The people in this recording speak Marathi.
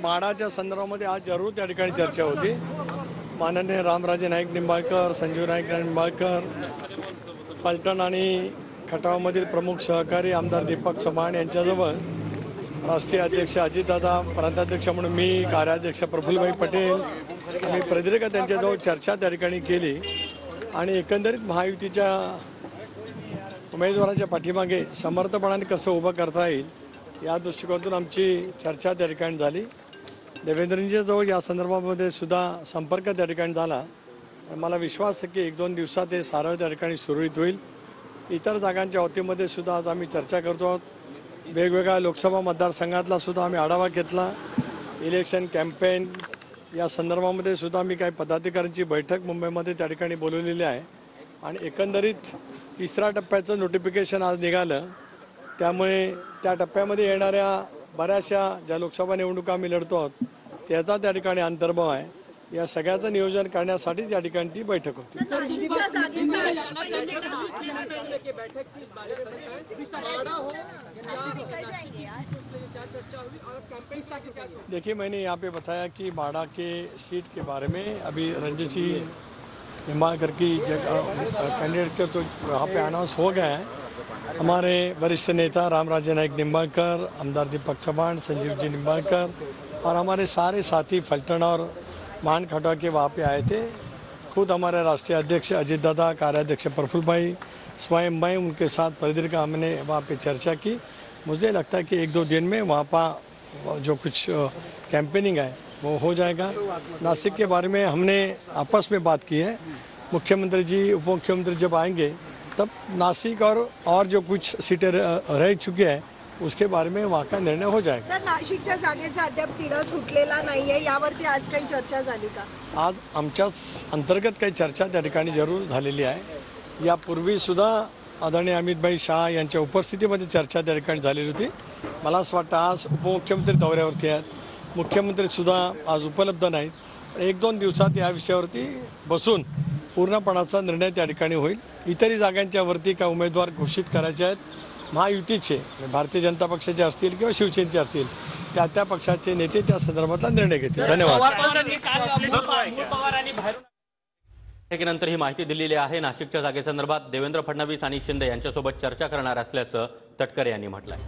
माडाच्या संदर्भामध्ये आज जरूर त्या ठिकाणी चर्चा होती। माननीय रामराजे नाईक निंबाळकर, संजीव नाईक निंबाळकर, फलटण आणि खटावमधील प्रमुख सहकारी आमदार दीपक चव्हाण यांच्याजवळ राष्ट्रीय अध्यक्ष अजितदादा, प्रांताध्यक्ष म्हणून मी, कार्याध्यक्ष प्रफुल्लभाई पटेल आणि प्रदीर्घ त्यांच्याजवळ चर्चा त्या ठिकाणी केली आणि एकंदरीत महायुतीच्या उमेदवाराच्या पाठीमागे समर्थपणाने कसं उभं करता येईल या दृष्टिकोनातून आमची चर्चा त्या ठिकाणी झाली। देवेंद्रजींच्याजवळ या संदर्भामध्ये सुद्धा संपर्क त्या ठिकाणी झाला। मला विश्वास आहे की 1-2 दिवसात हे सारळ त्या ठिकाणी सुरळीत होईल। इतर जागांच्या बाबतीमध्ये सुद्धा आज आम्ही चर्चा करतो आहोत। वेगवेगळ्या लोकसभा मतदारसंघातला सुद्धा आम्ही आढावा घेतला। इलेक्शन कॅम्पेन या संदर्भामध्ये सुद्धा आम्ही काही पदाधिकाऱ्यांची बैठक मुंबईमध्ये त्या ठिकाणी बोलवलेली आहे आणि एकंदरीत 3ऱ्या टप्प्याचं नोटिफिकेशन आज निघालं। त्यामुळे त्या टप्प्यामध्ये येणाऱ्या बऱ्याचशा ज्या लोकसभा निवडणुका आम्ही लढतो आहोत त्याचा त्या ठिकाणी अंतर्भाव आहे। या सगळ्याचं नियोजन करण्यासाठी त्या ठिकाणी ती बैठक होती। देखिए, मैंने यहाँ पे बताया कि बाड़ा के सीट के बारे में अभी रंजीत सिंह निंबाळकर की कैंडिडेट तो वहाँ पे अनाउंस हो गया है। हमारे वरिष्ठ नेता रामराजे नाईक निंबाळकर, आमदार दीपक चव्हाण, संजीव जी निंबाळकर और हमारे सारे साथी फलटण और मान खटवा के वहाँ पे आए थे। खुद हमारे राष्ट्रीय अध्यक्ष अजितदादा, कार्याध्यक्ष प्रफुल्ल भाई, स्वयं मैं उनके साथ प्रदीर्घ हमने वहाँ पे चर्चा की। मुझे लगता है कि 1-2 दिन में वहाँ पर जो कुछ कैंपेनिंग है वो हो जाएगा। नासिक के बारे में हमने आपस में बात की है। मुख्यमंत्री जी, उप मुख्यमंत्री जब आएंगे तब नासिक और जो कुछ सीटें रह चुकी हैं उसके बारे में वहाँ का निर्णय हो जाएगा। सर, नाशिकच्या जागेचा अद्याप तिढा सुटलेला नाहीये, यावरती आज काही चर्चा झाली का? आज आमच्या अंतर्गत काही चर्चा त्या ठिकाणी जरूर झालेली आहे। यापूर्वी सुद्धा आदरणीय अमितभाई शाह यांच्या उपस्थितीमध्ये चर्चा त्या ठिकाणी झालेली होती। मला असं वाटतं आज उपमुख्यमंत्री दौऱ्यावरती आहेत, मुख्यमंत्री सुद्धा आज उपलब्ध नाहीत। 1-2 दिवसात या विषयावरती बसून पूर्णपणाचा निर्णय त्या ठिकाणी होईल। इतरही जागांच्या वरती काय उमेदवार घोषित करायचे आहेत महायुतीचे, भारतीय जनता पक्षाचे असतील किंवा शिवसेनेचे असतील, त्या पक्षाचे नेते त्या संदर्भातला निर्णय घेतील। धन्यवाद। नंतर ही माहिती दिलेली आहे। नाशिकच्या जागेसंदर्भात देवेंद्र फडणवीस आणि शिंदे यांच्यासोबत चर्चा करणार असल्याचं तटकरे यांनी म्हटलंय।